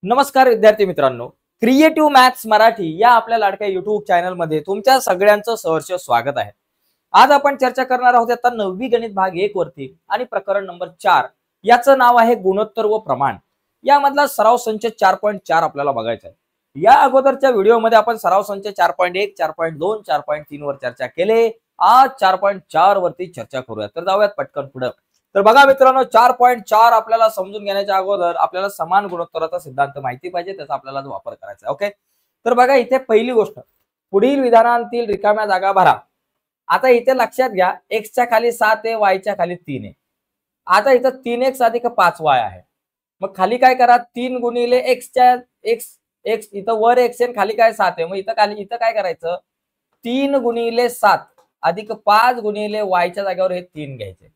नमस्कार विद्यार्थी मित्रांनो, क्रिएटिव्ह मॅथ्स मराठी या आपल्या लाडक्या युट्यूब चॅनलमध्ये तुमच्या सगळ्यांचं सहर्ष स्वागत आहे। आज आपण चर्चा करणार आहोत आता 9वी गणित भाग 1 वरती आणि प्रकरण नंबर 4 याचं नाव आहे गुणोत्तर व प्रमाण। यामधला सराव संच 4.4 आपल्याला बघायचा आहे। या अगोदरच्या व्हिडिओमध्ये आपण सराव संच 4.1, 4.2, 4.3 वर चर्चा केले। आज 4.4 वरती चर्चा करूया, तर जाऊयात पटकन पुढे। तर बघा मित्रांनो, 4.4 आपल्याला समजून घेण्याच्या अगोदर आपल्याला समान गुणोत्तराचा सिद्धांत माहिती पाहिजे, त्याचा आपल्याला वापर करायचा आहे। ओके, तर बघा इथे पहिली गोष्ट, पुढील विधानांतील रिकाम्या जागा भरा। आता इथे लक्षात घ्या, x च्या खाली 7 आहे, y च्या खाली 3 आहे। आता इथं 3x अधिक 5y आहे, मग खाली काय करा, 3 गुणिले x च्या x इथं वर x आहे, खाली काय 7 आहे, मग इथं काय करायचं, 3 गुणिले 7 अधिक 5 गुणिले y च्या जागेवर हे 3 घ्यायचे।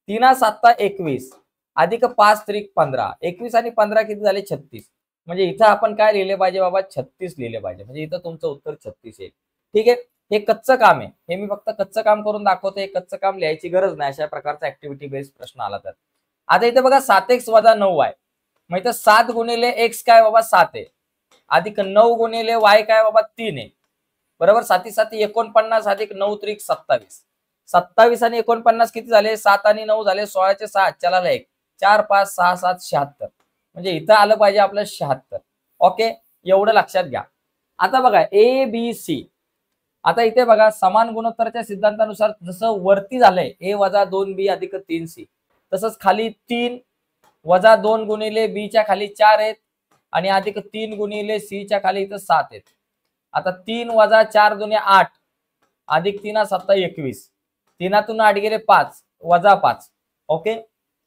3 7 21 अधिक 5 त्रिक 15, 21 आणि 15 किती झाले, 36। म्हणजे इथं आपण काय लिहिले पाहिजे बाबा, 36 लिहिले पाहिजे। म्हणजे इथं तुमचं उत्तर 36 आहे। ठीक आहे, हे कच्चं काम आहे, हे मी फक्त कच्चं काम करून दाखवतो, हे कच्चं काम लिहायची गरज नाही। अशा प्रकारचा ऍक्टिव्हिटी बेस्ड प्रश्न आला तर आता इथे बघा 7x - 9y, मग इथं 7 गुणिले x काय बाबा 7 आहे, अधिक 9 गुणिले y काय बाबा 3 आहे, बरोबर। 7 7 49 अधिक 9 त्रिक 27, 27 आणि 49 किती झाले, 7 आणि 9 झाले 16 चे 6, चला 1 4 5 6 7 76, म्हणजे इथं आलं पाहिजे आपलं 76। ओके, एवढं लक्षात घ्या। आता बघा ए बी सी, आता इथे बघा समान गुणोत्तराच्या सिद्धांतानुसार जसं वरती झालंय a - 2b अधिक 3c, तसंच खाली 3 - 2 गुणिले b च्या खाली 4 आहेत आणि अधिक 3 गुणिले c च्या खाली इथं 7 आहेत। आता 3 - 4 दुने 8 अधिक 3 7 21, 3तून 8 गेले 5 वजा 5, ओके,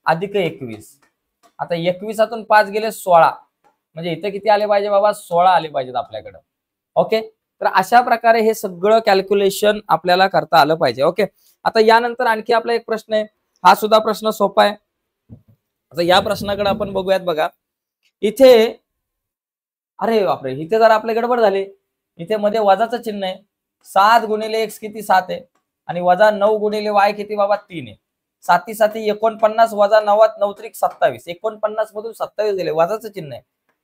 अधिक 21, आता 21तून 5 गेले 16, म्हणजे इथे किती आले पाहिजे बाबा, 16 आले पाहिजेत आपल्याकडे। ओके, तर अशा प्रकारे हे सगळं कॅल्क्युलेशन आपल्याला करता आलं पाहिजे। ओके, आता यानंतर आणखी आपला एक प्रश्न आहे, हा सुद्धा प्रश्न सोपा आहे। आता या प्रश्नाकडे आपण बघूयात। बघा इथे, अरे बापरे, इथे जरा आपले गडबड झाली, इथे मध्ये वजाचं चिन्ह आहे। 7 गुणिले x किती 7 आहे आणि वजा 9 गुणिले y किती बाबा 3 आहे। 7 7 49 वजा 9 9 त्रिक 27, 49 मधून 27 गेले, वजाचं चिन्ह आहे,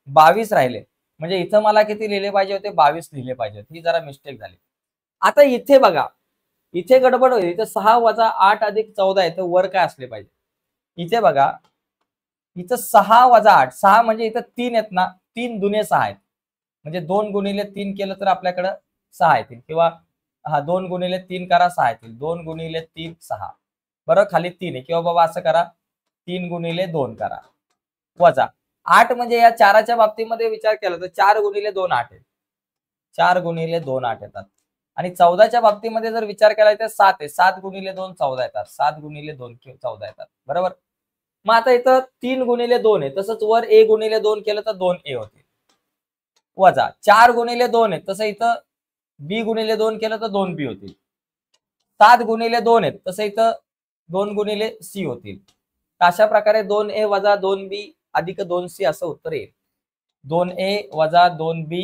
22 राहिले। म्हणजे इथं मला किती लिहिले पाहिजे होते, 22 लिहिले पाहिजे, ही जरा मिस्टेक झाली। आता इथे बघा, इथे गडबड होईल, इथे 6 - 8 अधिक 14 आहे, तर वर काय असले पाहिजे। इथे बघा, इथं 6 - 8, 6 म्हणजे इथं 3 आहेत ना, 3 दुने 6 आहेत, म्हणजे 2 गुणिले 3 केलं तर आपल्याकडं 6 येतील, किंवा हा 2 गुणिले 3 करा 6 येतील, 2 गुणिले 3 6, बरं, खाली 3 आहे, किंवा बाबा असं करा 3 गुणिले 2 करा वजा 8, म्हणजे या 4च्या बाबतीमध्ये विचार केला तर 4 गुणिले 2 8 आहे, 4 गुणिले 2 8 येतात। आणि 14च्या बाबतीमध्ये जर विचार केला तर 7 आहे, 7 गुणिले 2 14 येतात, 7 गुणिले 2 14 येतात, बरोबर। मग आता इथं 3 गुणिले 2 आहे, तसंच वर a गुणिले 2 केलं तर 2a होते, वजा 4 गुणिले 2 आहे, तसं इथं b गुणिले 2 केलं तर 2b होतील, 7 गुणिले 2 आहेत, तसं इथं 2 गुणिले c होतील। तर अशा प्रकारे 2a वजा 2b अधिक 2c असं उत्तर येईल। 2a वजा 2b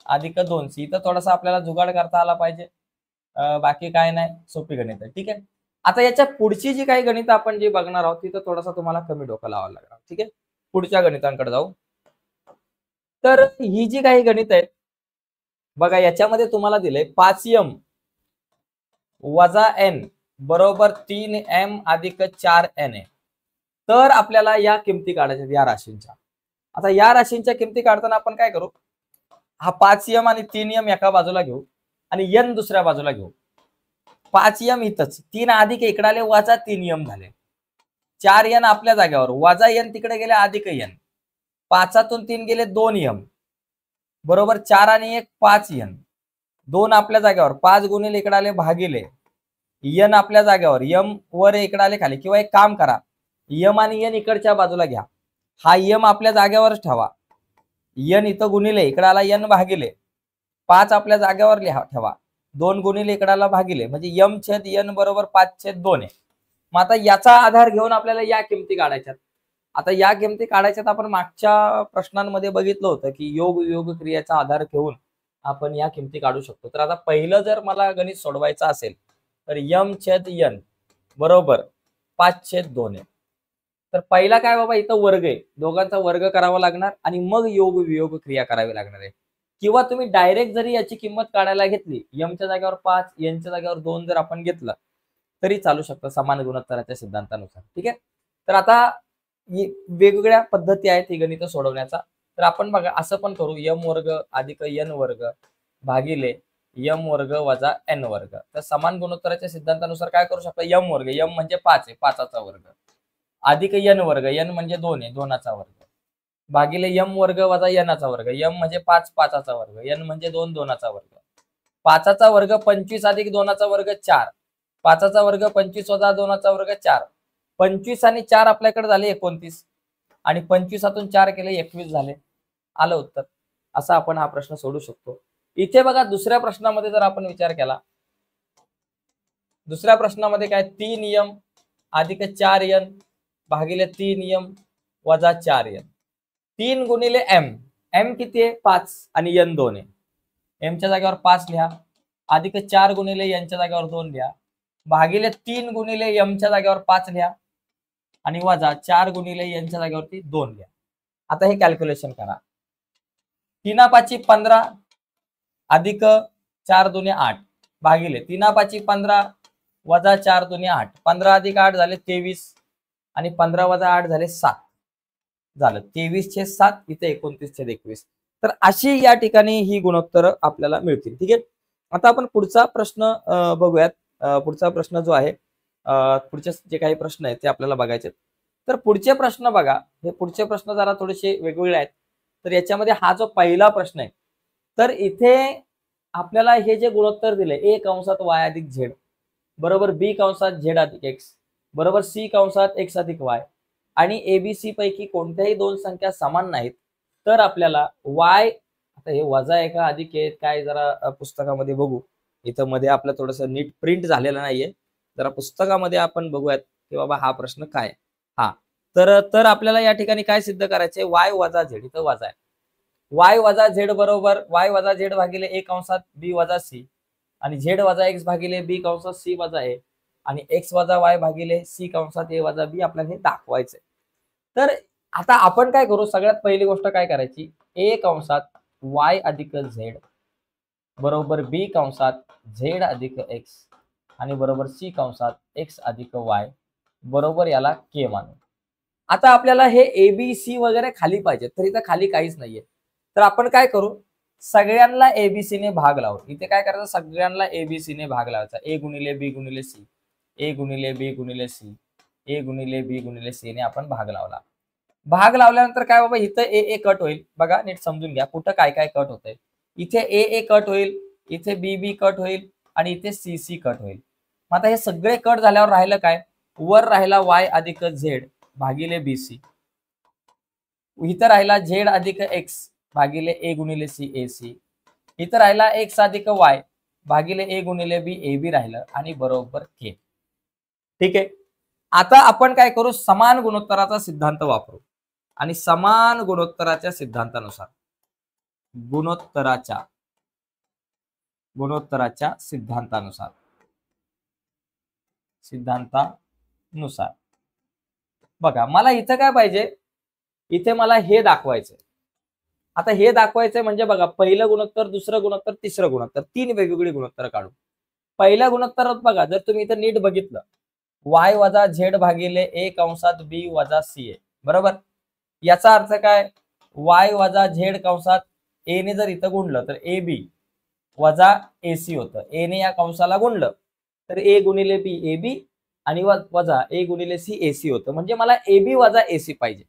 अधिक 2c, इथं थोडासा आपल्याला जुगाड करता आला पाहिजे, बाकी काय नाही, सोपी गणित आहे। ठीक आहे, आता याच्या पुढची जी काही गणित आपण जी बघणार आहोत तिथं थोडासा तुम्हाला कमी डोकं लावावं लागणार। ठीक आहे, पुढच्या गणितांकडे जाऊ। तर ही जी काही गणित आहेत बघा, याच्यामध्ये तुम्हाला दिलंय 5m वजा n बरोबर 3m अधिक 4n आहे। तर आपल्याला या किमती काढायच्या या राशींच्या। आता या राशींच्या किमती काढताना आपण काय करू, हा 5m आणि 3m एका बाजूला घेऊ आणि n दुसऱ्या बाजूला घेऊ। 5m इथंच, 3 अधिक इकडे आले वजा 3m झाले, 4n आपल्या जागेवर, वजा n तिकडे गेले अधिक n, 5तून 3 गेले 2m, बरोबर, 4 आणि 1 5n, 2 आपल्या जागेवर, 5 गुणिले इकडे आले भागिले n आपल्या जागेवर, m वर इकडे आले खाली, किंवा एक काम करा, m आणि n इकडच्या बाजूला घ्या, हा m आपल्या जागेवरच ठेवा, n इथं गुणिले इकडे आला n भागिले 5 आपल्या जागेवर ठेवा, 2 गुणिले इकडे आला भागिले, म्हणजे m छेद n बरोबर 5/2 आहे। मग आता याचा आधार घेऊन आपल्याला या किमती काढायच्यात। आता या किमती काढायच्यात, आपण मागच्या प्रश्नांमध्ये बघितलं होतं की योग वियोग क्रियेचा आधार घेऊन आपण या किमती काढू शकतो। तर आता पहिलं जर मला गणित सोडवायचं असेल तर m छेद n बरोबर 5/2 आहे। तर पहिला काय बाबा, इथं वर्ग आहे, दोघांचा वर्ग करावा लागणार आणि मग योग वियोग क्रिया करावी लागणार आहे. किंवा तुम्ही डायरेक्ट जरी याची किंमत काढायला घेतली, यमच्या जागेवर 5, एनच्या जागेवर 2 जर आपण घेतलं तरी चालू शकतं समान गुणोत्तराच्या सिद्धांतानुसार. ठीक आहे. तर आता वेगवेगळ्या पद्धती आहेत ही गणितं सोडवण्याचा. तर आपण बघा असं पण करू, यम वर्ग अधिक एन वर्ग भागिले यम वर्ग वजा एन वर्ग. तर समान गुणोत्तराच्या सिद्धांतानुसार काय करू शकतो, यम वर्ग, यम म्हणजे 5 आहे, 5चा वर्ग अधिक एन वर्ग, एन म्हणजे 2 आहे, 2चा वर्ग भागिले यम वर्ग वजा एनचा वर्ग, यम म्हणजे 5, 5चा वर्ग, एन म्हणजे 2, 2चा वर्ग. 5चा वर्ग 25 अधिक 2चा वर्ग 4, 5चा वर्ग 25 वजा 2चा वर्ग 4. 25 आणि 4 आपल्याकडे झाले 29 आणि 25 4 केले 21 झाले. आलं उत्तर. असा आपण हा प्रश्न सोडू शकतो. इथे बघा दुसऱ्या प्रश्नामध्ये जर आपण विचार केला, दुसऱ्या प्रश्नामध्ये काय, 3m अधिक 4n भागिले 3m वजा 4n. 3 गुणिले m, m किती आहे 5 आणि n 2 आहे, m च्या जागेवर 5 लिहा अधिक 4 गुणिले n च्या जागेवर 2 लिहा भागिले 3 गुणिले m च्या जागेवर 5 लिहा आणि वजा 4 गुणिले n च्या जागेवरती 2 लिहा. आता हे कॅल्क्युलेशन करा. 3 5 15 अधिक 4 दुने 8 भागिले 3 5 15 वजा 4 दुने 8, 15 अधिक 8 झाले 23 आणि 15 वजा 8 झाले 7 झालं. 23/7 इथे 29/21. तर अशी या ठिकाणी ही गुणोत्तर आपल्याला मिळतील. ठीक आहे. आता आपण पुढचा प्रश्न बघूयात. पुढचा प्रश्न जो आहे, पुढचे जे काही प्रश्न आहेत ते आपल्याला बघायचे. तर पुढचे प्रश्न बघा, हे पुढचे प्रश्न जरा थोडेसे वेगवेगळे आहेत. तर याच्यामध्ये हा जो पहिला प्रश्न आहे, तर इथे आपल्याला हे जे गुणोत्तर दिले, a कंसात y अधिक z बरोबर b कंसात z अधिक x बरोबर c कंसात x अधिक y आणि abc पैकी कोणत्याही दोन संख्या समान नाहीत, तर आपल्याला y, आता हे वजा आहे का अधिक आहे काय जरा पुस्तकामध्ये बघू. इथं मध्ये आपलं थोडंसं नीट प्रिंट झालेलं नाहीये, जरा पुस्तकामध्ये आपण बघूयात की बाबा हा प्रश्न काय. हा तर आपल्याला या ठिकाणी काय सिद्ध करायचंय, y वजा z, इथं वजा आहे, y वजा z बरोबर y वजा z भागिले a कंसात b वजा c आणि z वजा x भागिले b कंसात c वजा a आणि x वजा y भागिले c कंसात a वजा b आपल्याला हे दाखवायचंय. तर आता आपण काय करू, सगळ्यात पहिली गोष्ट काय करायची, a कंसात y अधिक z बरोबर b कंसात z अधिक x आणि बरोबर c कंसात x अधिक y बरोबर याला k मानू. आता आपल्याला हे ABC वगैरे खाली पाहिजे, तर इथं खाली काहीच नाहीये. तर आपण काय करू, सगळ्यांना ABC ने भाग लावू. इथे काय करायचं, सगळ्यांना ABC ने भाग लावायचा. a गुणिले b गुणिले c, a गुणिले b गुणिले c, a गुणिले b गुणिले c ने आपण भाग लावला. भाग लावल्यानंतर काय बाबा, इथं a कट होईल. बघा नीट समजून घ्या कुठं काय काय कट होतंय. इथे a कट होईल, इथे b कट होईल आणि इथे c कट होईल. मग आता हे सगळे कट झाल्यावर राहिलं काय, वर राहिला y अधिक z भागिले bc, इथं राहिला z अधिक x भागिले a गुणिले c ac, इथं राहिला x अधिक y भागिले a गुणिले b ab राहिलं आणि बरोबर k. ठीक आहे. आता आपण काय करू, समान गुणोत्तराचा सिद्धांत वापरू आणि समान गुणोत्तराच्या सिद्धांतानुसार गुणोत्तराच्या सिद्धांतानुसार बघा, मला इथं काय पाहिजे, इथे मला हे दाखवायचंय. आता हे दाखवायचंय म्हणजे बघा, पहिलं गुणोत्तर, दुसरं गुणोत्तर, तिसरं गुणोत्तर, 3 वेगवेगळी गुणोत्तर काढू. पहिल्या गुणोत्तरात बघा, जर तुम्ही इथं नीट बघितलं, y वजा z भागिले a कंसात b वजा c आहे बरोबर. याचा अर्थ काय, y वजा z कंसात a ने जर इथं गुणलं तर ab वजा ac होतं. a ने या कंसाला गुणलं तर a गुणिले b ab आणि वजा a गुणिले c ac होतं. म्हणजे मला ab वजा ac पाहिजे,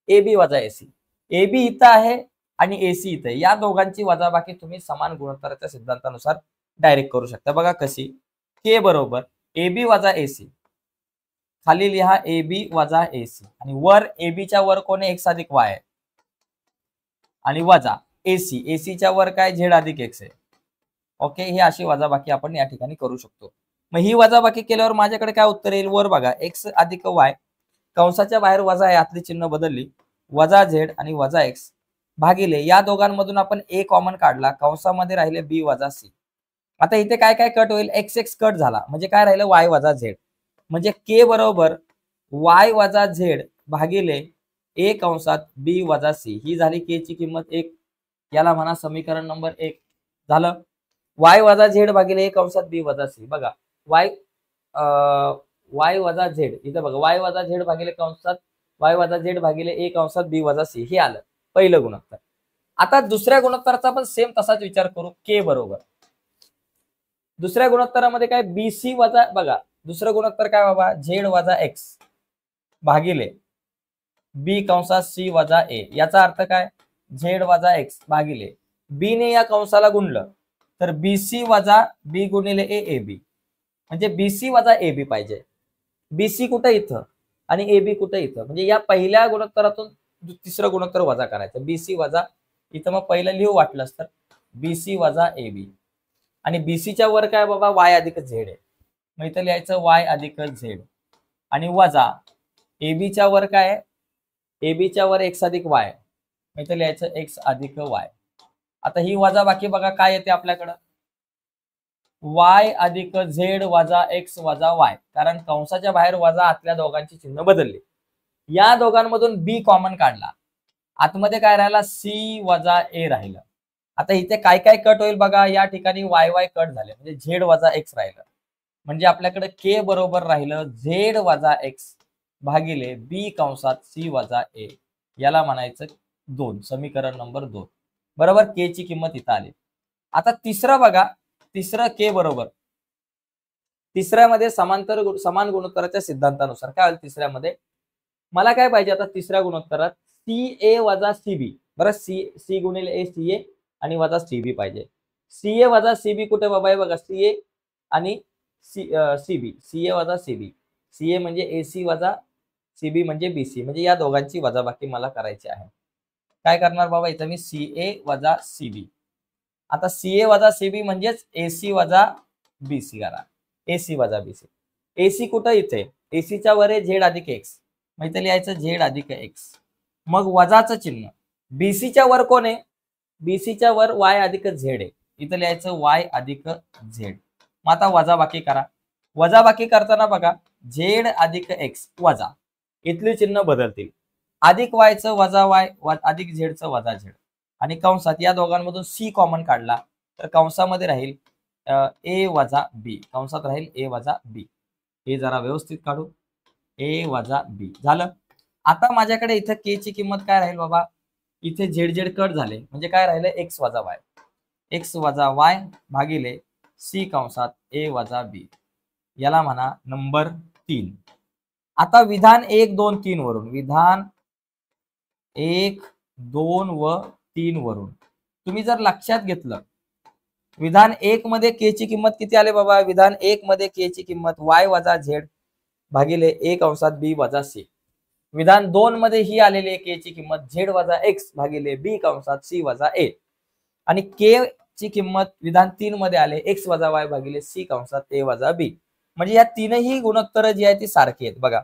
ab वजा ac. ab इथं आहे आणि ac इथं आहे. या दोघांची वजाबाकी तुम्ही समान गुणोत्तराच्या सिद्धांतानुसार डायरेक्ट करू शकता. बघा कशी, k बरोबर ab वजा ac, खाली लिहा ab वजा ac आणि वर ab च्या वर कोण आहे, x अधिक y आहे आणि वजा ac च्या वर काय, z अधिक x आहे. ओके, ही अशी वजाबाकी आपण या ठिकाणी करू शकतो. मग ही वजाबाकी केल्यावर माझ्याकडे काय उत्तर येईल, वर बघा x अधिक y कंसाच्या बाहेर वजा आहे, आतली चिन्ह बदलली, वजा z आणि वजा x भागिले या दोघांमधून आपण a कॉमन काढला, कंसामध्ये राहिले b वजा c. आता इथे काय काय कट होईल, x कट झाला म्हणजे काय राहिलं, y वजा z. म्हणजे k बरोबर y वजा z भागिले a कंसात b वजा c ही झाली k ची किंमत 1, याला म्हणा समीकरण नंबर 1 झालं. y वजा z भागिले a कंसात b वजा c, बघा y y वजा z, इथं बघा y वजा z भागिले कंसात y वजा z भागिले a कंसात b वजा c हे आलं पहिलं गुणोत्तर. आता दुसऱ्या गुणोत्तराचा पण सेम तसाच विचार करू. k बरोबर दुसऱ्या गुणोत्तरामध्ये काय bc वजा, बघा दुसरं गुणोत्तर काय बाबा z वजा x भागिले b कंसात c वजा a, याचा अर्थ काय z वजा x भागिले b ने या कंसाला गुणलं तर bc वजा b गुणिले a ab, म्हणजे bc वजा ab पाहिजे. bc कुठं इथं आणि ab कुठं इथं, म्हणजे या पहिल्या गुणोत्तरातून तिसरं गुणोत्तर वजा करायचं. bc वजा इथं मग पहिलं लिहू वाटलंस तर bc वजा ab, आणि bc च्या वर काय बाबा y अधिक z आहे, मग इथं लिहायचं y अधिक z, आणि वजा ab च्या वर काय आहे, ab च्या वर x अधिक y, मग इथं लिहायचं x अधिक y. आता ही वजा बाकी बघा काय येते आपल्याकडं y अधिक z वजा x वजा y, कारण कंसाच्या बाहेर वजा आतल्या दोघांची चिन्ह बदलली. या दोघांमधून b कॉमन काढला, आतमध्ये काय राहिला c वजा a राहिलं. आता इथे काय काय कट होईल बघा, या ठिकाणी y y कट झाले म्हणजे z वजा x राहिलं, म्हणजे आपल्याकडे k बरोबर राहिलं z वजा x भागिले b कंसात c वजा a, याला म्हणायचं 2, समीकरण नंबर 2 बरोबर. k ची किंमत इथं आली. आता तिसरं बघा, तिसरं k बरोबर, तिसऱ्यामध्ये समान गुणोत्तराच्या सिद्धांतानुसार काय होईल, तिसऱ्यामध्ये मला काय पाहिजे आता तिसऱ्या गुणोत्तरात ca वजा cb, बरं c गुणिले a ca आणि वजा cb पाहिजे. ca वजा cb कुठे बाबा आहे बघा, ca आणि cb, ca वजा cb, ca म्हणजे ac वजा cb म्हणजे bc, म्हणजे या दोघांची वजाबाकी मला करायची आहे. काय करणार बाबा इथं मी ca वजा cb, आता ca वजा cb म्हणजेच ac वजा bc करा, ac वजा bc. ac कुठं इथे, ac च्या वर आहे z अधिक x, मग इथे लिहायचं z अधिक x, मग वजाचं चिन्ह. bc च्या वर कोण आहे, bc च्या वर y अधिक z आहे, इथं लिहायचं y अधिक z. मग आता वजाबाकी करा, वजाबाकी करताना बघा z अधिक x वजा, इथली चिन्ह बदलतील, अधिक y चं वजा y अधिक z चं वजा z, आणि कंसात या दोघांमधून c कॉमन काढला तर कंसामध्ये राहील a वजा b, कंसात राहील a वजा b. हे जरा व्यवस्थित काढू, a वजा b झालं. आता माझ्याकडे इथं k ची किंमत काय राहील बाबा, इथे z कट झाले म्हणजे काय राहिलं x वजा y, x वजा y भागिले c कंसात a वजा b, याला म्हणा नंबर 3. आता विधान 1 2 3 वरून, विधान 1 2 व 3 वरून तुम्ही जर लक्षात घेतलं, विधान 1 मध्ये k ची किंमत किती आले बाबा, विधान 1 मध्ये k ची किंमत y वजा z भागिले a कंसात b वजा c. विधान 2 मध्ये ही आलेली k ची किंमत z वजा x भागिले b कंसात c वजा a, आणि k ची किंमत विधान 3 मध्ये आले x वजा y भागिले c कंसात a वजा b. म्हणजे या तीनही गुणोत्तर जी आहेत ती सारखी आहेत. बघा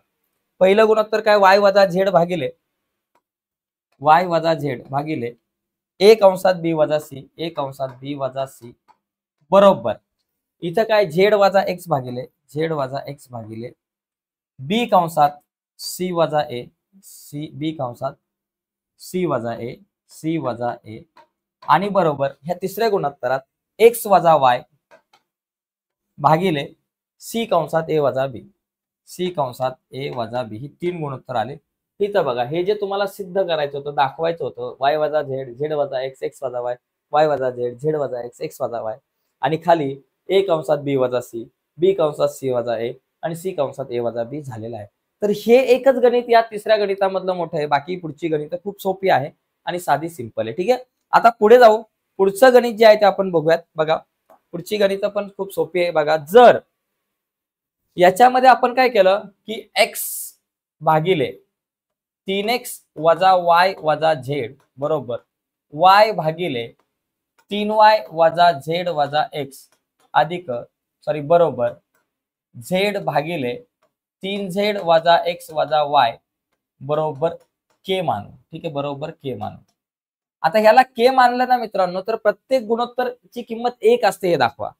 पहिलं गुणोत्तर काय y वजा z भागिले y वजा z भागिले a कंसात b वजा c, a कंसात b वजा c बरोबर. इथं काय z वजा x भागिले z वजा x भागिले b कंसात c वजा a, c b कंसात c वजा a, c वजा a, आणि बरोबर ह्या तिसऱ्या गुणोत्तरात x वजा y भागिले c कंसात a वजा b, c कंसात a वजा b, ही 3 गुणोत्तर आले. इथं बघा हे जे तुम्हाला सिद्ध करायचं होतं, दाखवायचं होतं, y वजा z, z वजा x, x वजा y, y वजा z, z वजा x, x वजा y, आणि खाली a कंसात b वजा c, b कंसात c वजा a आणि c कंसात a वजा b झालेलं आहे. तर हे एकच गणित या तिसऱ्या गणितामधलं मोठं आहे, बाकी पुढची गणित खूप सोपी आहे आणि साधी सिंपल आहे. ठीक आहे, आता पुढे जाऊ, पुढचं गणित जे आहे ते आपण बघूयात. बघा पुढची गणित पण खूप सोपी आहे. बघा जर याच्यामध्ये आपण काय केलं की x भागिले 3x वजा y वजा z बरोबर y भागिले 3y वजा z वजा x अधिक बरोबर z भागिले 3z वजा x वजा y बरोबर k मानू. ठीक आहे, बरोबर k मानू. आता ह्याला k मानलं ना मित्रांनो, तर प्रत्येक गुणोत्तरची किंमत 1 असते हे दाखवा,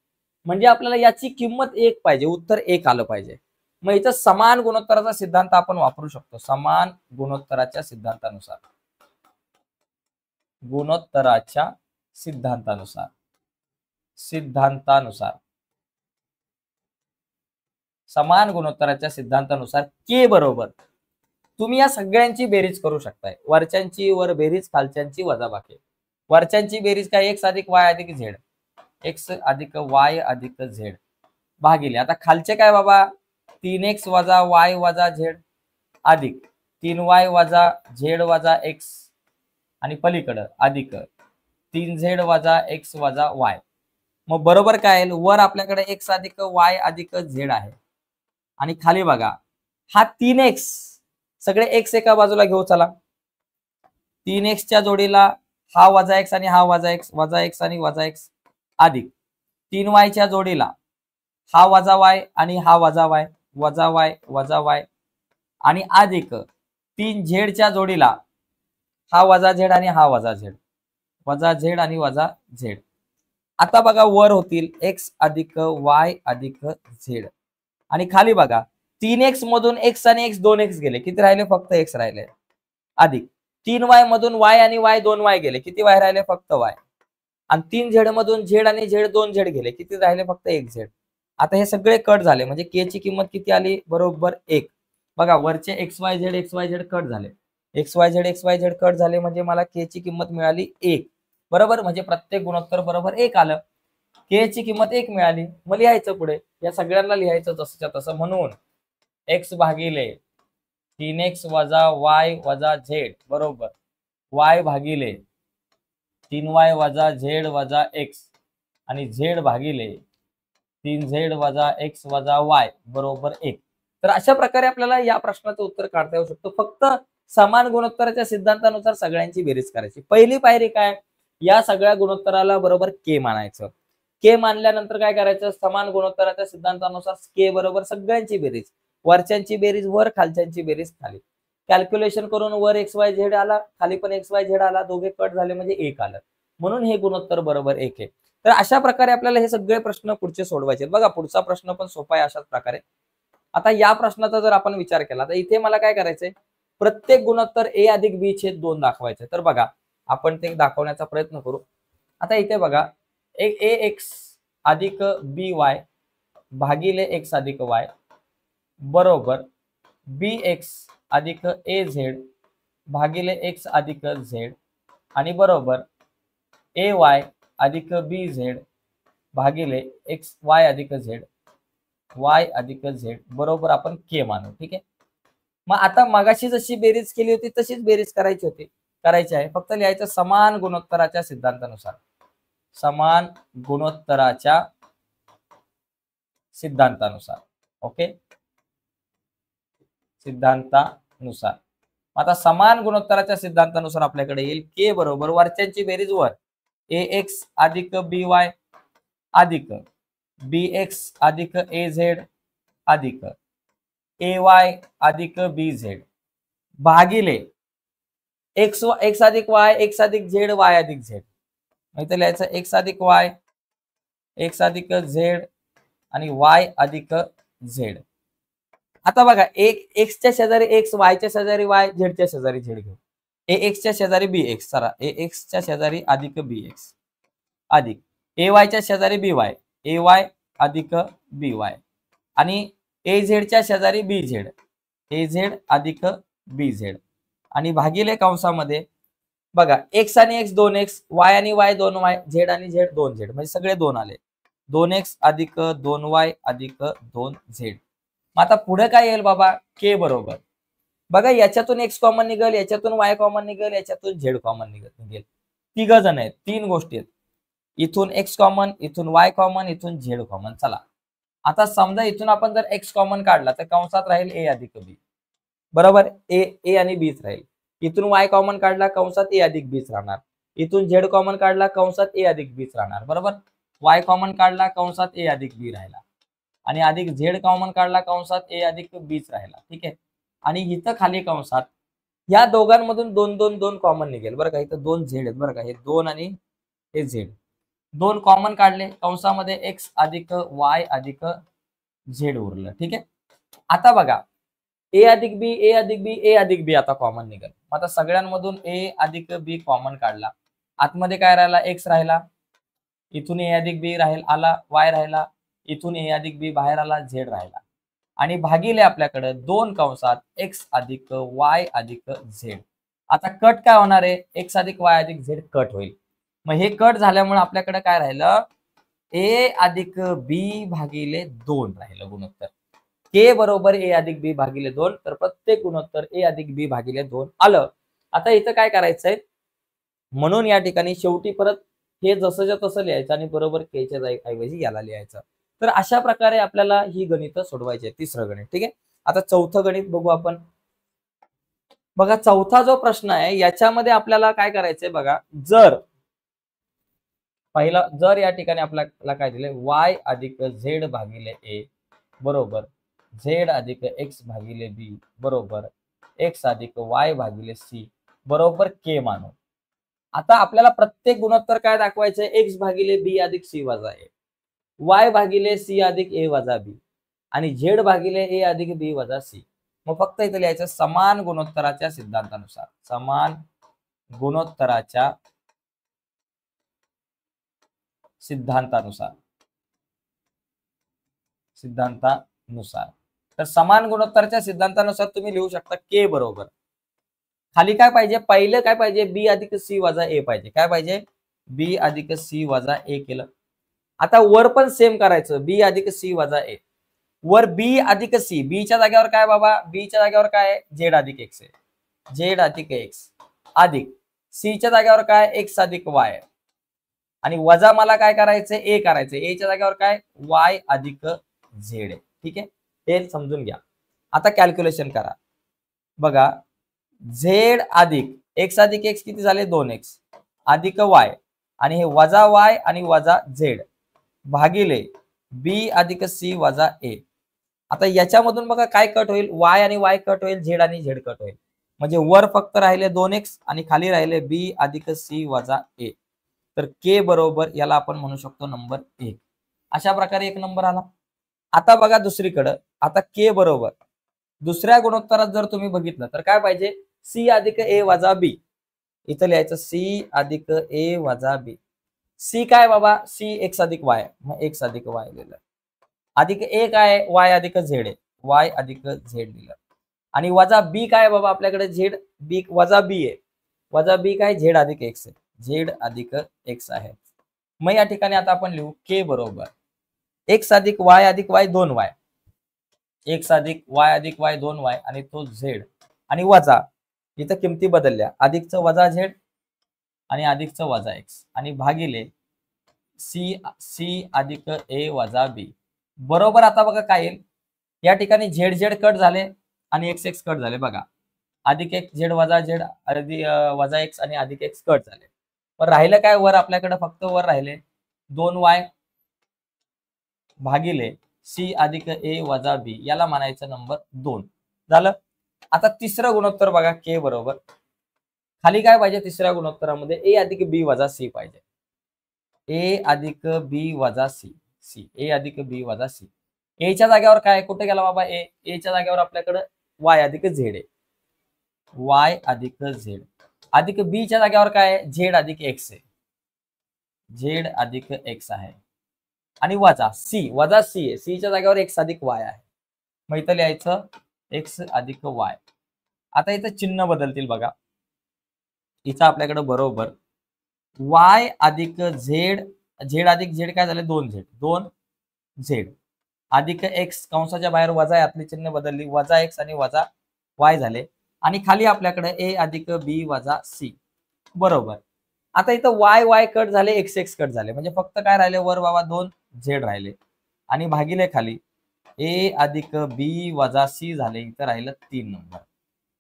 म्हणजे आपल्याला याची किंमत 1 पाहिजे, उत्तर 1 आलं पाहिजे. मग इथं समान गुणोत्तराचा सिद्धांत आपण वापरू शकतो. समान गुणोत्तराच्या सिद्धांतानुसार, गुणोत्तराच्या सिद्धांतानुसार, समान गुणोत्तराच्या सिद्धांतानुसार के बरोबर, तुम्ही या सगळ्यांची बेरीज करू शकताय. वरच्यांची वर बेरीज, खालच्यांची वजाबाकी. वरच्यांची बेरीज काय, एक्स अधिक वाय अधिक झेड, एक्स अधिक वाय अधिक झेड भागिले, आता खालचे काय बाबा, 3x वजा वाय वजा झेड अधिक 3y वजा झेड वजा एक्स, आणि पलीकडं अधिक 3z वजा एक्स वजा वाय. मग बरोबर काय येईल, वर आपल्याकडे एक्स अधिक वाय अधिक झेड आहे, आणि खाली बघा हा 3x, सगळे एक्स एका बाजूला घेऊ चला. 3x च्या जोडीला हा वजा एक्स आणि हा वजा एक्स, वजा एक्स आणि वजा एक्स अधिक 3y च्या जोडीला हा वजा वाय आणि हा वजा वाय, वजा वाय वजा वाय, आणि अधिक 3z च्या जोडीला हा वजा झेड आणि हा वजा झेड, वजा झेड आणि वजा झेड. आता बघा वर होतील एक्स अधिक वाय अधिक झेड, आणि खाली बघा 3x मधून एक्स आणि एक्स 2x गेले, किती राहिले, फक्त एक्स राहिले, अधिक 3y मधून वाय आणि वाय 2y गेले, किती वाय राहिले, फक्त वाय, आणि 3z मधून झेड आणि झेड 2z गेले, किती राहिले, फक्त 1z. आता हे सगळे कट झाले म्हणजे के ची किंमत किती आली, बरोबर 1. बघा वरचे XYZ कट झाले, XYZ कट झाले म्हणजे मला के ची किंमत मिळाली 1, बरोबर. म्हणजे प्रत्येक गुणोत्तर बरोबर 1 आलं, के ची किंमत 1 मिळाली. मग लिहायचं पुढे, या सगळ्यांना लिहायचं तसंच्या तसं, म्हणून x भागिले 3x वजा वाय वजा झेड बरोबर y भागिले 3y वजा झेड वजा एक्स, आणि z भागिले 3z वजा एक्स वजा वाय बरोबर 1. तर अशा प्रकारे आपल्याला या प्रश्नाचं उत्तर काढता येऊ शकतो. फक्त समान गुणोत्तराच्या सिद्धांतानुसार सगळ्यांची बेरीज करायची. पहिली पायरी काय, या सगळ्या गुणोत्तराला बरोबर के मानायचं. के मानल्यानंतर काय करायचं, समान गुणोत्तराच्या सिद्धांतानुसार के बरोबर सगळ्यांची बेरीज, वरच्यांची बेरीज वर, खालच्यांची बेरीज खाली. कॅल्क्युलेशन करून वर XYZ आला, खाली पण XYZ आला, दोघे कट झाले म्हणजे 1 आलं, म्हणून हे गुणोत्तर बरोबर 1 आहे. तर अशा प्रकारे आपल्याला हे सगळे प्रश्न पुढचे सोडवायचे. बघा पुढचा प्रश्न पण सोपा आहे अशाच प्रकारे. आता या प्रश्नाचा जर आपण विचार केला तर इथे मला काय करायचंय, प्रत्येक गुणोत्तर a अधिक b छेद 2 दाखवायचे. तर बघा आपण ते दाखवण्याचा प्रयत्न करू. आता इथे बघा ax अधिक by भागिले x अधिक y बरोबर bx अधिक az भागिले x अधिक z, आणि बरोबर ay अधिक bz भागिले x y अधिक z, y अधिक z बरोबर आपण के मानू. ठीक आहे. मग आता मगाशी जशी बेरीज केली होती तशीच बेरीज करायची आहे, फक्त लिहायचं समान गुणोत्तराच्या सिद्धांतानुसार, समान गुणोत्तराच्या सिद्धांतानुसार. ओके, सिद्धांतानुसार. आता समान गुणोत्तराच्या सिद्धांतानुसार आपल्याकडे येईल के बरोबर वरच्यांची बेरीज वर, ax अधिक by अधिक bx अधिक az अधिक ay अधिक bz भागिले x अधिक y, x अधिक z, y अधिक z. इथे लिहायचं x अधिक y, x अधिक z आणि y अधिक z. आता बघा x च्या शेजारी x, y च्या शेजारी y, z च्या शेजारी z घेऊ. ax च्या शेजारी bx, चला ax च्या शेजारी अधिक bx अधिक ay च्या शेजारी by, ay अधिक by, आणि az च्या शेजारी bz, az अधिक bz, आणि भागिले कंसामध्ये बघा x आणि x 2x, y आणि y 2y, z आणि z 2z, म्हणजे सगळे 2 आले. 2x अधिक 2y अधिक 2z. आता पुढे काय येईल बाबा, के बरोबर बघा याच्यातून x कॉमन निघेल, याच्यातून y कॉमन निघेल, याच्यातून z कॉमन निघेल. तिघ जण आहेत, 3 गोष्टी आहेत. इथून x कॉमन, इथून y कॉमन, इथून z कॉमन. चला आता समजा इथून आपण जर x कॉमन काढला तर कंसात राहील a अधिक b बरोबर, a आणि b राहील. इथून y कॉमन काढला कंसात a अधिक b राहणार. इथून z कॉमन काढला कंसात a अधिक b राहणार बरोबर. y कॉमन काढला कंसात a अधिक b राहिला, आणि अधिक z कॉमन काढला कंसात a अधिक b राहिला. ठीक आहे. आणि इथं खाली कंसात या दोघांमधून 2 2 2 कॉमन निघेल बरं का. इथं 2 z आहेत बरं का, हे 2 आणि हे z, 2 कॉमन काढले कंसामध्ये x अधिक y अधिक z उरलं. ठीक आहे. आता बघा ए अधिक बी, ए अधिक बी, ए अधिक बी आता कॉमन निघेल. आता सगळ्यांमधून ए अधिक बी कॉमन काढला. आतमध्ये काय राहिला? एक्स राहिला. इथून ए अधिक बी राहील आला, वाय राहिला. इथून ए अधिक बी बाहेर आला, झेड राहिला. आणि भागिले आपल्याकडे 2 कंसात एक्स अधिक वाय अधिक झेड. आता कट काय होणार आहे? एक्स अधिक वाय अधिक झेड कट होईल. मग हे कट झाल्यामुळे आपल्याकडे काय राहिलं? ए अधिक बी भागिले 2 राहिलं गुणोत्तर. के बरोबर ए अधिक बी भागिले 2. तर प्रत्येक गुणोत्तर ए अधिक बी भागिले 2 आलं. आता इथं काय करायचंय? म्हणून या ठिकाणी शेवटी परत हे जसंच्या तसं लिहायचं आणि बरोबर केच्या ऐवजी याला लिहायचं. तर अशा प्रकारे आपल्याला ही गणितं सोडवायची आहे. तिसरं गणित. ठीक आहे. आता चौथं गणित बघू आपण. बघा चौथा जो प्रश्न आहे याच्यामध्ये आपल्याला काय करायचंय बघा. जर या ठिकाणी आपल्याला काय दिले? वाय अधिक झेड भागिले ए बरोबर झेड अधिक एक्स भागिले बी बरोबर एक्स अधिक वाय भागिले सी बरोबर के मानू. आता आपल्याला प्रत्येक गुणोत्तर काय दाखवायचंय? एक्स भागिले बी अधिक सी वजा ए, वाय भागिले सी अधिक ए वजा बी आणि झेड भागिले ए अधिक बी वजा सी. मग फक्त इथे लिहायचं समान गुणोत्तराच्या सिद्धांतानुसार. समान गुणोत्तराच्या सिद्धांतानुसार. तर समान गुणोत्तराच्या सिद्धांतानुसार तुम्ही लिहू शकता के बरोबर खाली काय पाहिजे? पहिलं काय पाहिजे? बी अधिक सी वजा ए पाहिजे. काय पाहिजे? बी अधिक सी वजा ए केलं. आता वर पण सेम करायचं. बी अधिक सी वजा ए. वर बी अधिक सी. बी च्या जागेवर काय बाबा? बी च्या जागेवर काय आहे? झेड अधिक एक्स आहे. झेड अधिक एक्स अधिक सी च्या जागेवर काय? एक्स अधिक वाय आणि वजा मला काय करायचंय? ए करायचंय. ए च्या जागेवर काय? वाय अधिक झेड आहे. ठीक आहे. हे समजून घ्या. आता कॅल्क्युलेशन करा. बघा झेड अधिक एक्स किती झाले? 2x अधिक वाय आणि हे वजा वाय आणि वजा झेड भागिले बी अधिक सी वजा ए. आता याच्यामधून बघा काय कट होईल? वाय आणि वाय कट होईल, झेड आणि झेड कट होईल. म्हणजे वर फक्त राहिले 2x आणि खाली राहिले बी अधिक सी वजा ए. तर के बरोबर याला आपण म्हणू शकतो नंबर 1. अशा प्रकारे 1 नंबर आला. आता बघा दुसरीकडं. आता के बरोबर दुसऱ्या गुणोत्तरात जर तुम्ही बघितलं तर काय पाहिजे? सी अधिक ए वजा बी. इथं लिहायचं सी अधिक ए वजा बी. सी काय बाबा? सी एक्स अधिक वाय. मग एक्स अधिक वाय लिहिलं. अधिक ए काय? वाय अधिक झेड आहे. वाय अधिक झेड लिहिलं. आणि वजा बी काय बाबा? आपल्याकडे झेड बी वजा बी आहे. वजा बी काय? झेड अधिक एक्स आहे. झेड अधिक एक्स आहे. मग या ठिकाणी आता आपण लिहू के बरोबर एक्स अधिक वाय 2y. एक्स अधिक वाय 2y आणि तो झेड आणि वजा इथं किमती बदलल्या. अधिकचं वजा झेड आणि अधिकचं वजा एक्स आणि भागिले सी अधिक ए वजा बी बरोबर. आता बघा काय येईल? या ठिकाणी झेड झेड कट झाले आणि एक्स एक्स कट झाले. बघा अधिक एक्स झेड वजा एक्स आणि अधिक एक्स कट झाले. पण राहिलं काय? वर आपल्याकडे फक्त वर राहिले 2y भागिले सी अधिक ए वजा बी. याला म्हणायचं नंबर 2 झालं. आता तिसरं गुणोत्तर बघा के बरोबर खाली काय पाहिजे? तिसऱ्या गुणोत्तरामध्ये ए अधिक बी वजा सी पाहिजे. ए अधिक बी वजा सी. ए अधिक बी वजा सी. ए च्या जागेवर काय? कुठे गेला बाबा? ए च्या जागेवर आपल्याकडे वाय अधिक झेड आहे. वाय अधिक झेड अधिक बी च्या जागेवर काय? झेड अधिक एक्स आहे. झेड अधिक एक्स आहे आणि वजा सी आहे. सी च्या जागेवर एक्स अधिक वाय आहे. मग इथं लिहायचं एक्स अधिक वाय. आता इथं चिन्ह बदलतील बघा. इथं आपल्याकडे बरोबर वाय अधिक झेड अधिक झेड काय झाले? 2 झेड अधिक एक्स कंसाच्या बाहेर वजा यातली चिन्ह बदलली. वजा एक्स आणि वजा वाय झाले आणि खाली आपल्याकडे ए अधिक बी वजा सी बरोबर. आता इथं वाय कट झाले, एक्स कट झाले. म्हणजे फक्त काय राहिले? वर बाबा 2 झेड राहिले आणि भागिले खाली ए अधिक बी वजा सी झाले. इथं राहिलं 3 नंबर.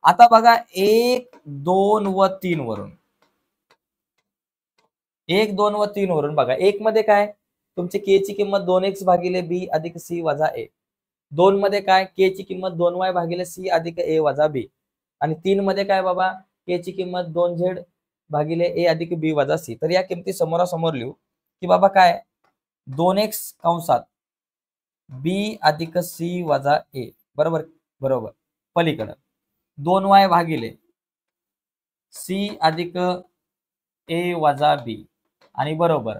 आता बघा 1, 2 व 3 वरून 1, 2 व 3 वरून बघा 1 मध्ये काय? तुमची के ची किंमत 2x भागिले बी अधिक सी वजा ए. 2 मध्ये काय? के ची किंमत 2y भागिले सी अधिक ए वजा बी आणि 3 मध्ये काय बाबा? के ची किंमत 2z भागिले ए अधिक बी वजा सी. तर या किमती समोरासमोर लिहू की बाबा काय? 2x कंसात बी अधिक सी वजा ए बरोबर बरोबर. पलीकडं 2y भागिले सी अधिक ए वजा बी आणि बरोबर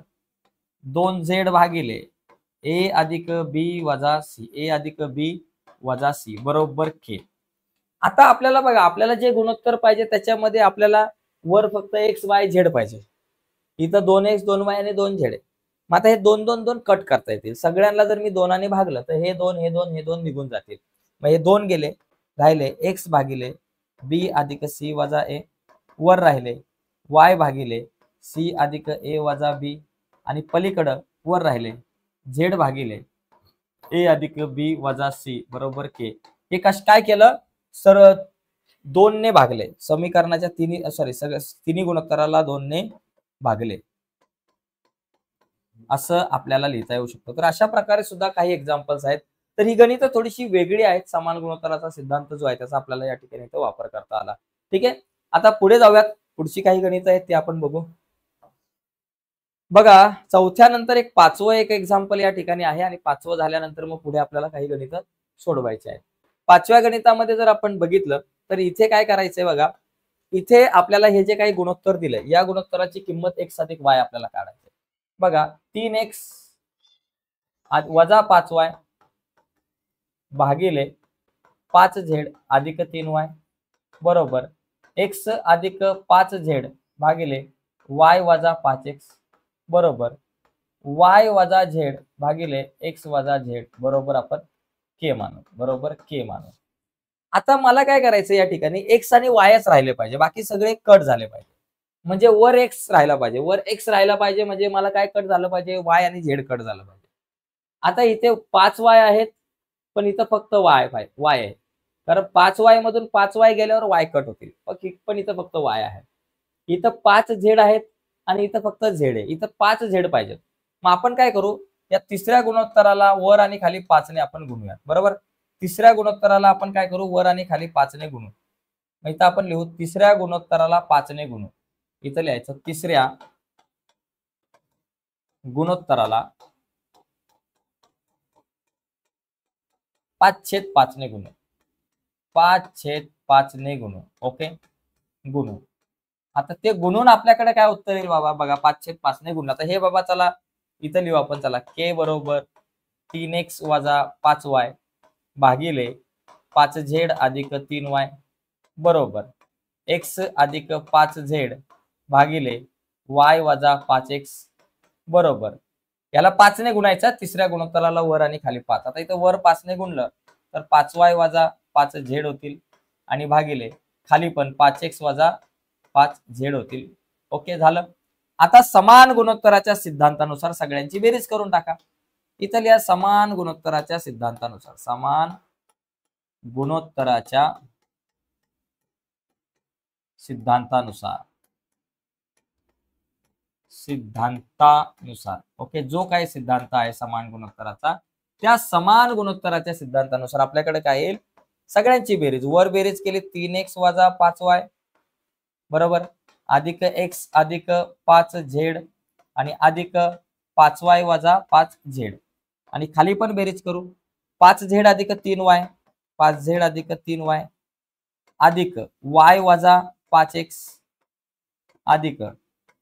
2z भागिले ए अधिक बी वजा सी, ए अधिक बी वजा सी बरोबर के. आता आपल्याला बघा, आपल्याला जे गुणोत्तर पाहिजे त्याच्यामध्ये आपल्याला वर फक्त एक्स वाय झेड पाहिजे. इथं 2x 2y आणि 2z आहे. मग आता हे 2 2 2 कट करता येतील. सगळ्यांना जर मी 2 ने भागलं तर हे 2 हे 2 हे 2 निघून जातील. मग हे 2 गेले, राहिले x भागिले बी अधिक सी वजा ए, वर राहिले y भागिले सी अधिक ए वजा बी आणि पलीकडं वर राहिले z भागिले ए अधिक बी वजा सी बरोबर के. हे काय केलं, सरळ 2 ने भागले, समीकरणाच्या तिन्ही गुणोत्तराला 2 ने भागले, असं आपल्याला लिहिता येऊ शकतं. तर अशा प्रकारे सुद्धा काही एक्झाम्पल्स आहेत. तर ही गणितं थोडीशी वेगळी आहेत. समान गुणोत्तराचा सिद्धांत जो आहे त्याचा आपल्याला या ठिकाणी इथं वापर करता आला. ठीक आहे, आता पुढे जाऊयात. पुढची काही गणितं आहेत ते आपण बघू. बघा, चौथ्या नंतर एक पाचवं एक एक्झाम्पल या ठिकाणी आहे आणि पाचवं झाल्यानंतर मग पुढे आपल्याला काही गणितं सोडवायची आहेत. पाचव्या गणितामध्ये जर आपण बघितलं तर इथे काय करायचंय बघा, इथे आपल्याला हे जे काही गुणोत्तर दिलंय या गुणोत्तराची किंमत x अधिक y आपल्याला काढायची. बघा 3x वजा 5y भागिले 5z अधिक 3y बरोबर x अधिक 5z भागिले y वजा 5x बरोबर y वजा z भागिले x वजा z बरोबर आपण k मानू, बरोबर k मानू. आता मला काय करायचं, या ठिकाणी x आणि yच राहिले पाहिजे, बाकी सगळे कट झाले पाहिजे. म्हणजे वर x राहिला पाहिजे, वर x राहिला पाहिजे म्हणजे मला काय कट झालं पाहिजे, y आणि z कट झालं पाहिजे. आता इथे 5y आहेत पण इथं फक्त y आहे, कारण 5y मधून 5y गेल्यावर y कट होतील, पण इथं फक्त y आहे. इथं 5z आहेत आणि इथं फक्त z आहे, इथं 5z पाहिजे. मग आपण काय करू, या तिसऱ्या गुणोत्तराला वर आणि खाली 5 ने आपण गुणूया, बरोबर. तिसऱ्या गुणोत्तराला आपण काय करू, वर आणि खाली 5 ने गुणू. मग इथं आपण लिहू तिसऱ्या गुणोत्तराला 5 ने गुणू. इथं लिहायचं तिसऱ्या गुणोत्तराला 5/5 ने गुणू, 5/5 ने गुणू. ओके, गुणू. आता ते गुणून आपल्याकडे काय उत्तर येईल बाबा, बघा 5/5 ने गुणलं. आता हे बाबा चला इथं लिहू आपण, चला k बरोबर 3x वजा 5y भागिले 5z अधिक 3y बरोबर x अधिक 5z भागिले y वजा 5x बरोबर. याला 5 ने गुणायचा, तिसऱ्या गुणोत्तराला वर आणि खाली 5. आता इथं वर 5 ने गुणलं तर 5y वजा 5z होतील आणि भागिले खाली पण 5x वजा 5z होतील. ओके, झालं. आता समान गुणोत्तराच्या सिद्धांतानुसार सगळ्यांची बेरीज करून टाका. इथं लिहा समान गुणोत्तराच्या सिद्धांतानुसार, समान गुणोत्तराच्या सिद्धांतानुसार ओके, जो काही सिद्धांत आहे समान गुणोत्तराचा, त्या समान गुणोत्तराच्या सिद्धांतानुसार आपल्याकडे काय येईल, सगळ्यांची बेरीज. वर बेरीज केली 3x वजा 5y बरोबर अधिक x अधिक 5z आणि अधिक 5y वजा 5z आणि खाली पण बेरीज करू, 5z अधिक 3y, 5z अधिक 3y अधिक y वजा 5x अधिक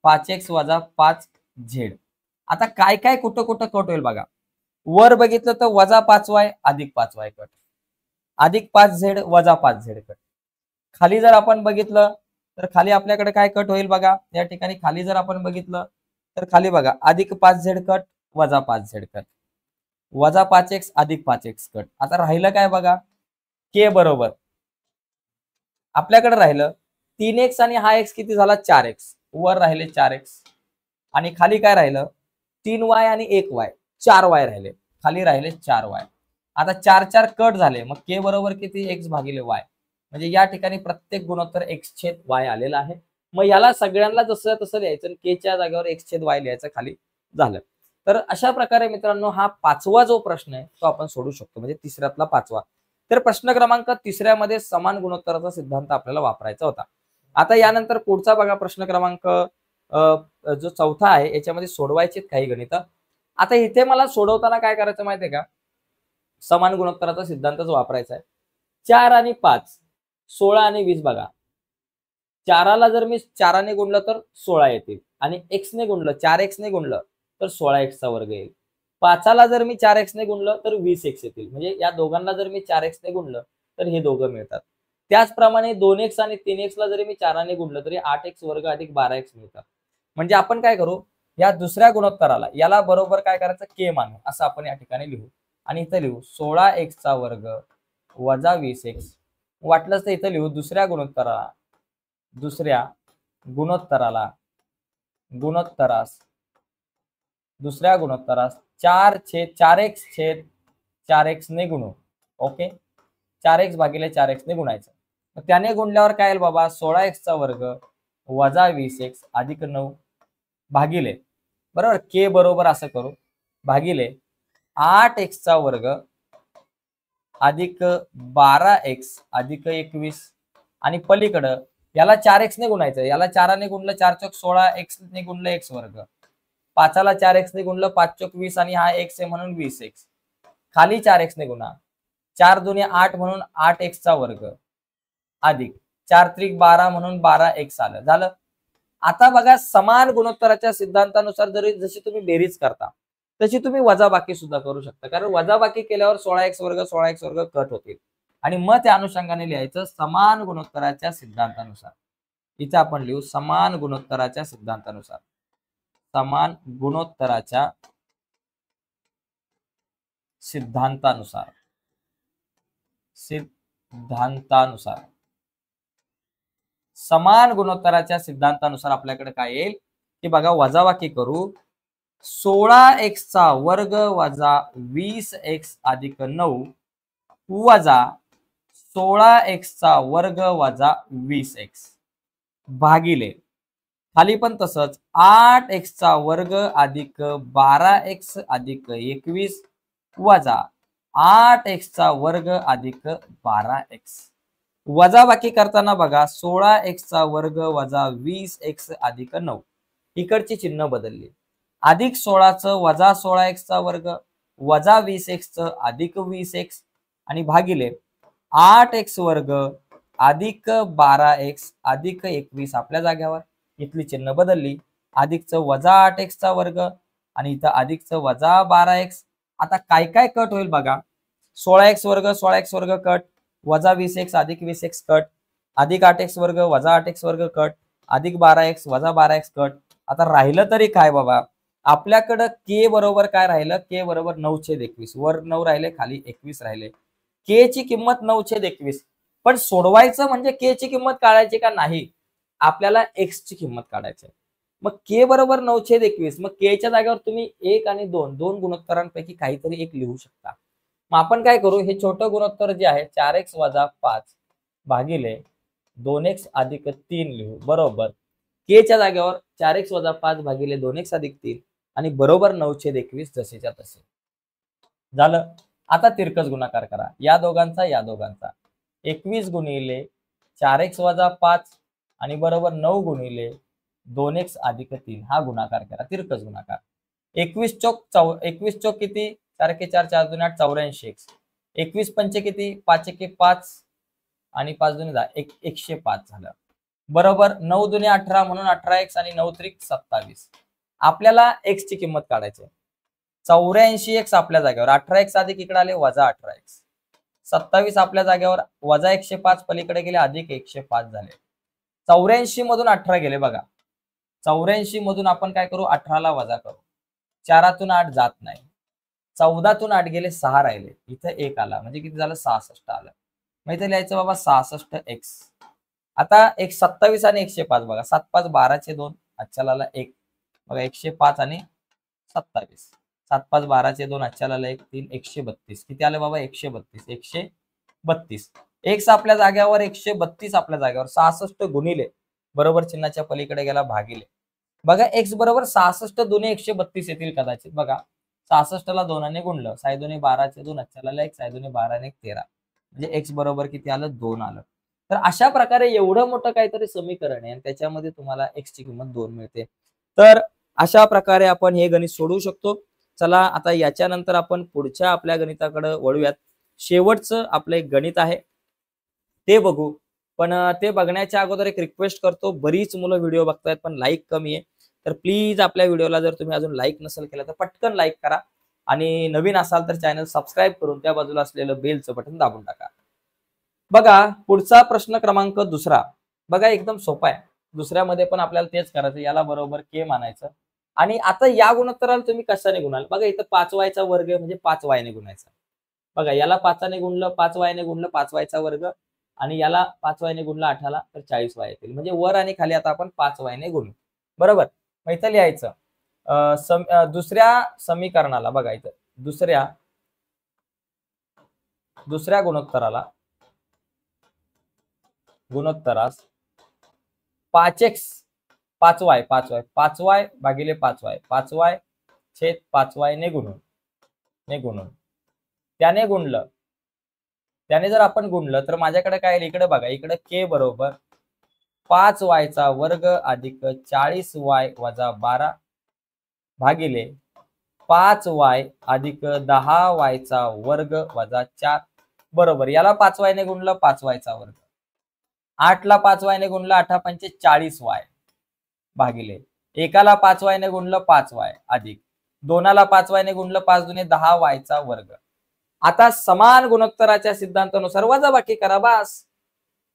5x वजा 5z. आता काय काय कुठं कुठं कट होईल बघा. वर बघितलं तर वजा 5y अधिक 5y कट, अधिक 5z वजा 5z कट. खाली जर आपण बघितलं तर खाली आपल्याकडे काय कट होईल बघा, या ठिकाणी खाली जर आपण बघितलं तर खाली बघा अधिक 5z कट वजा 5z कट, वजा 5x अधिक 5x कट. आता राहिलं काय बघा, k बरोबर आपल्याकडे राहिलं 3x आणि हा x किती झाला 4x, वर राहिले 4x आणि खाली काय राहिलं 3y आणि 1y, 4y राहिले, खाली राहिले 4y. आता 4 4 कट झाले, मग k बरोबर किती x भागिले y, म्हणजे या ठिकाणी प्रत्येक गुणोत्तर x/y आलेला आहे. मग याला सगळ्यांना जसं तसं लिहायचं, k च्या जागेवर x/y लिहायचं खाली, झालं. तर अशा प्रकारे मित्रांनो हा पाचवा जो प्रश्न आहे तो आपण सोडू शकतो, म्हणजे तिसऱ्यातला पाचवा. तर प्रश्न क्रमांक तिसऱ्यामध्ये समान गुणोत्तराचा सिद्धांत आपल्याला वापरायचा होता. आता यानंतर पुढचा बघा प्रश्न क्रमांक जो चौथा आहे याच्यामध्ये सोडवायचे काही गणित. आता इथे मला सोडवताना काय करायचं माहितीये का, समान गुणोत्तराचा सिद्धांतच वापरायचा आहे. 4 आणि 5, 16 आणि 20 बघा. 4ला जर मी 4ने गुणलं तर 16 येतील आणि x ने गुणलं 4x ने गुणलं तर 16x चा वर्ग येईल. 5ला जर मी 4x ने गुणलं तर 20x येतील. म्हणजे या दोघांना जर मी 4x ने गुणलं तर हे दोघं मिळतात. त्याचप्रमाणे 2x आणि 3x ला जरी मी 4ने गुणलं तरी 8x वर्ग अधिक 12x मिळतात. म्हणजे आपण काय करू, या दुसऱ्या गुणोत्तराला याला बरोबर काय करायचं, k मानू, असं आपण या ठिकाणी लिहू. आणि इथं लिहू 16x चा वर्ग वजा 20x. वाटलंच तर इथं लिहू दुसऱ्या गुणोत्तराला दुसऱ्या गुणोत्तरास 4/4x ने गुणू. ओके, 4x भागिले 4x ने गुणायचं. त्याने गुणल्यावर काय येईल बाबा, 16x चा वर्ग वजा 20x अधिक 9 भागिले, बरोबर, k बरोबर असं करू, भागिले 8x चा वर्ग अधिक 12x अधिक 21. आणि पलीकडं याला 4x ने गुणायचं, याला 4ने गुणलं 4 चौक 16, x ने गुणलं x वर्ग, 5ला 4x ने गुणलं 5 चौक 20 आणि हा x आहे म्हणून 20x. खाली 4x ने गुणा, 4 दुने 8 म्हणून 8x चा वर्ग अधिक 4 त्रिक 12 म्हणून 12x आलं. झालं. आता बघा, समान गुणोत्तराच्या सिद्धांतानुसार जशी तुम्ही बेरीज करता तशी तुम्ही वजाबाकी सुद्धा करू शकता, कारण वजाबाकी केल्यावर 16x वर्ग कट होतील आणि मग त्या अनुषंगाने लिहायचं समान गुणोत्तराच्या सिद्धांतानुसार. इथे आपण लिहू समान गुणोत्तराच्या सिद्धांतानुसार. समान गुणोत्तराच्या सिद्धांतानुसार समान गुणोत्तराच्या सिद्धांतानुसार आपल्याकडे काय येईल की बघा, वजाबाकी करू. 16x चा वर्ग वजा 20x अधिक 9 वजा 16x चा वर्ग वजा 20x भागिले, खाली पण तसंच 8x चा वर्ग अधिक 12x अधिक 21 वजा 8x चा वर्ग अधिक 12x. वजाबाकी करताना बघा, 16x चा वर्ग वजा 20x अधिक 9, इकडची चिन्ह बदलली. अधिक 16चं वजा 16x चा वर्ग वजा 20x चं अधिक 20x आणि भागिले 8x वर्ग अधिक 12x अधिक 21 आपल्या जाग्यावर. इथली चिन्ह बदलली. अधिकचं वजा 8x चा वर्ग आणि इथं अधिकचं वजा 12x. आता काय काय कट होईल बघा, 16x वर्ग कट, वजा 20x अधिक 20x कट, अधिक 8x वर्ग वजा 8x वर्ग कट, अधिक 12x वजा 12x कट. आता राहिलं तरी काय बाबा, आपल्याकडं k बरोबर काय राहिलं, k बरोबर 9/21. वर 9 राहिले, खाली 21 राहिले. k ची किंमत 9/21. पण सोडवायचं म्हणजे k ची किंमत काढायची का नाही, आपल्याला x ची किंमत काढायची. मग k बरोबर 9/21. मग k च्या जागेवर तुम्ही 1 आणि 2 दोन गुणोत्तरांपैकी काहीतरी एक लिहू शकता. मग आपण काय करू, हे छोटं गुणोत्तर जे आहे 4x वजा 5 भागिले 2x अधिक 3 लिहू, बरोबर. k च्या जागेवर 4x वजा 5 भागिले 2x अधिक 3 आणि बरोबर 9/21 जसेच्या तसे. झालं. आता तिरकस गुणाकार करा या दोघांचा 21 गुणिले 4x वजा 5 आणि बरोबर 9 गुणिले 2x अधिक 3 हा गुणाकार करा, तिरकस गुणाकार. 21 चौक किती, 4 के 4 4 2 8 84x. 21 पंचे किती, 5 1 5 आणि 5 2 10 105 झालं, बरोबर. 9 दुने 18 म्हणून 18x आणि 9 त्रिक 27. आपल्याला x ची किंमत काढायची. 84x आपल्या जागेवर, 18x अधिक इकडे आले वजा 18x, 27 आपल्या जागेवर, वजा 105 पलीकडे गेले अधिक 105 झाले. 84 मधून 18 गेले बघा, 84 मधून आपण काय करू, 18ला वजा करू. 4तून 8 जात नाही, 14तून 8 गेले 6 राहिले, इथं 1 आला म्हणजे किती झालं, 66 आलं. मग इथे लिहायचं बाबा 66x. आता 27 आणि 105 बघा, 7 5 12/2 अच्चाला 1 बघा, 105 आणि 27, 7 5 12/2 अच्चाला 1 3 132. किती आलं बाबा, 132. x आपल्या जाग्यावर 132 आपल्या जाग्यावर, 66 गुणिले बरोबर चिन्हाच्या पलीकडे गेला भागिले. बघा x बरोबर 66 दुने 132 येतील कदाचित. बघा 66ला 2ने गुणलं, 6 दुने 12/2 अच्चाला 1 6 दुने 12 आणि 1 13 म्हणजे x बरोबर किती आलं, 2 आलं. तर अशा प्रकारे एवढं मोठं काहीतरी समीकरण आहे आणि त्याच्यामध्ये तुम्हाला x ची किंमत 2 मिळते. तर अशा प्रकारे आपण हे गणित सोडवू शकतो. चला आता याच्यानंतर आपण पुढच्या आपल्या गणिताकडे वळूयात. शेवटचं आपलं एक गणित आहे ते बघू. पण ते बघण्याच्या अगोदर एक रिक्वेस्ट करतो, बरीच मुलं व्हिडिओ बघतायत पण लाईक कमी आहे, तर प्लीज आपल्या व्हिडिओला जर तुम्ही अजून लाईक नसेल केलं तर पटकन लाईक करा आणि नवीन असाल तर चॅनल सबस्क्राईब करून त्या बाजूला असलेलं बेलचं बटन दाबून टाका. बघा पुढचा प्रश्न क्रमांक दुसरा. बघा एकदम सोपा आहे. दुसऱ्यामध्ये पण आपल्याला तेच करायचं, याला बरोबर के मानायचं आणि आता या गुणोत्तराला तुम्ही कशाने गुणाल. बघा इथं 5y चा वर्ग म्हणजे 5y ने गुणायचा. बघा याला 5 ने गुणलं 5y ने गुणलं 5y चा वर्ग आणि याला 5y ने गुणलं 8 ला तर 40y येतील. म्हणजे वर आणि खाली आता आपण 5y ने गुणू. बरोबर. मग इथं लिहायचं दुसऱ्या समीकरणाला. बघा इथं दुसऱ्या गुणोत्तरास 5x 5y भागिले 5y छेद 5y ने गुणून त्याने जर आपण गुणलं तर माझ्याकडे काय येईल, इकडे बघा, इकडे k बरोबर 5y चा वर्ग अधिक 40y वजा 12 भागिले 5y अधिक 10y चा वर्ग वजा 4 बरोबर. याला 5y ने गुणलं 5y चा वर्ग, 8 ला 5y ने गुणलं 8 पंचे 40y भागिले एकाला 5y ने गुणलं 5y अधिक दोनाला 5y ने गुणलं 5 दुने 10y चा वर्ग. आता समान गुणोत्तराच्या सिद्धांतानुसार वजाबाकी करा, बस.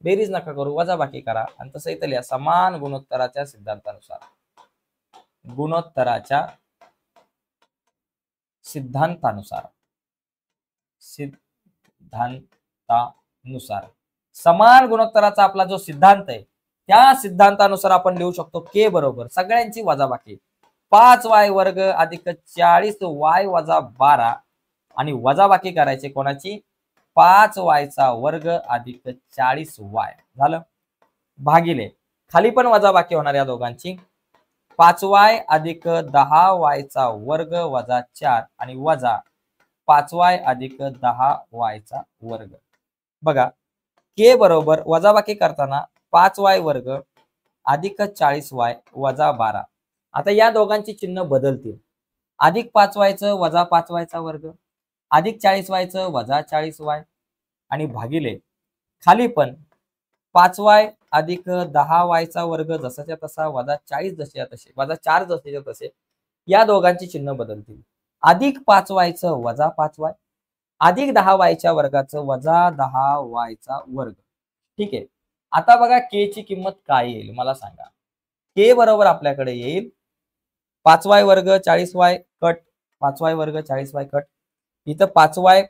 बेरीज नका करू, वजाबाकी करा. आणि तसं इथं लिहा, समान गुणोत्तराच्या सिद्धांतानुसार समान गुणोत्तराचा आपला जो सिद्धांत आहे त्या सिद्धांतानुसार आपण लिहू शकतो के बरोबर सगळ्यांची वजाबाकी 5y वर्ग अधिक 40y वजा 12 आणि वजाबाकी करायचे कोणाची, 5y चा वर्ग अधिक 40y झालं भागिले खाली पण वजाबाकी होणार या दोघांची 5y अधिक 10y चा वर्ग वजा 4 आणि वजा 5y अधिक 10y चा वर्ग. बघा के बरोबर वजाबाकी करताना 5y वर्ग अधिक 40y वजा 12. आता या दोघांची चिन्ह बदलतील. अधिक 5y चं वजा 5y चा वर्ग अधिक 40y चं वजा 40y आणि भागिले खाली पण 5y अधिक 10y चा वर्ग जसाच्या तसा वजा 40 जसेच्या तसे वजा 4 जसेच्या तसे या दोघांची चिन्ह बदलतील. अधिक 5y चं वजा 5y अधिक 10y च्या वर्गाचं वजा 10y चा वर्ग. ठीक आहे. आता बघा के ची किंमत काय येईल मला सांगा. के बरोबर आपल्याकडे येईल 5y वर्ग 40y कट 5y वर्ग 40y कट, इथं 5y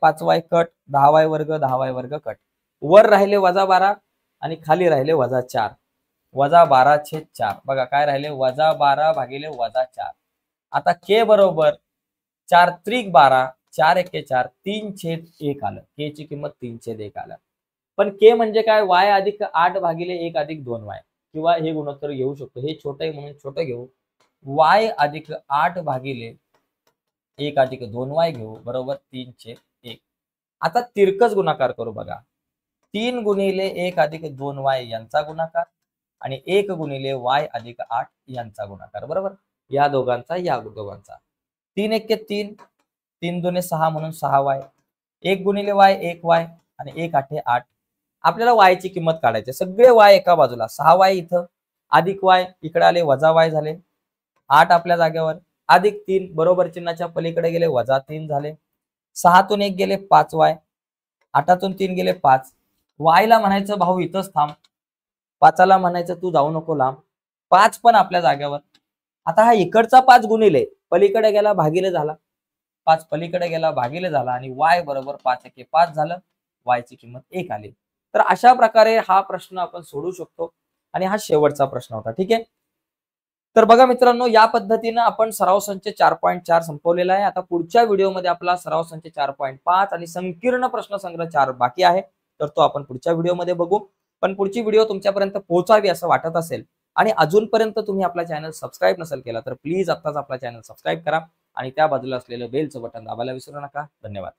कट 10y वर्ग कट, वर राहिले वजा 12 आणि खाली राहिले वजा 4 वजा 12/4. बघा काय राहिले वजा 12 भागिले वजा 4. आता के बरोबर 4 त्रिक 12 4 एके 4 3/1 आलं. के ची किंमत 3/1 आलं. पण के म्हणजे काय, y अधिक 8 भागिले 1 अधिक 2y किंवा हे गुणोत्तर घेऊ शकतो, हे छोटं आहे म्हणून छोटं घेऊ, y अधिक 8 भागिले 1 अधिक 2y घेऊ बरोबर 3/1. आता तिरकस गुणाकार करू. बघा 3 गुणिले 1 अधिक 2y यांचा गुणाकार आणि 1 गुणिले y अधिक 8 यांचा गुणाकार बरोबर. या दोघांचा 3 एके 3 3 दुने 6 म्हणून 6y 1 गुणिले y 1y आणि 1 आठे 8. आपल्याला y ची किंमत काढायची. सगळे y एका बाजूला 6y इथं अधिक y इकडे आले वजा y झाले 8 आपल्या जागेवर अधिक 3 बरोबर चिन्हाच्या पलीकडे गेले वजा 3 झाले 6 तून 1 गेले 5y 8 तून 3 गेले 5. y ला म्हणायचं भाऊ इथंच थांब, 5 ला म्हणायचं तू जाऊ नको लांब, 5 पण आपल्या जागेवर. आता हा इकडचा 5 गुणिले पलीकडे गेला भागिले झाला 5 पलीकडे गेला भागिले झाला आणि y बरोबर 5 एके 5 झालं, y ची किंमत 1 आली. तर अशा प्रकारे हा प्रश्न आपण सोडू शकतो आणि हा शेवटचा प्रश्न होता. ठीक आहे. तर बघा मित्रांनो या पद्धतीने आपण सराव संच 4.4 संपवलेला आहे. आता पुढच्या व्हिडिओमध्ये आपला सराव संच 4.5 आणि संकीर्ण प्रश्न संग्रह 4 बाकी आहे, तर तो आपण पुढच्या व्हिडिओमध्ये बघू. पण पुढची व्हिडिओ तुमच्यापर्यंत पोहोचावी असं वाटत असेल आणि अजूनपर्यंत तुम्ही आपला चॅनल सबस्क्राईब नसेल केला तर प्लीज आत्ताच आपला चॅनल सबस्क्राईब करा आणि त्या बाजूला असलेलं बेलचं बटन दाबायला विसरू नका. धन्यवाद.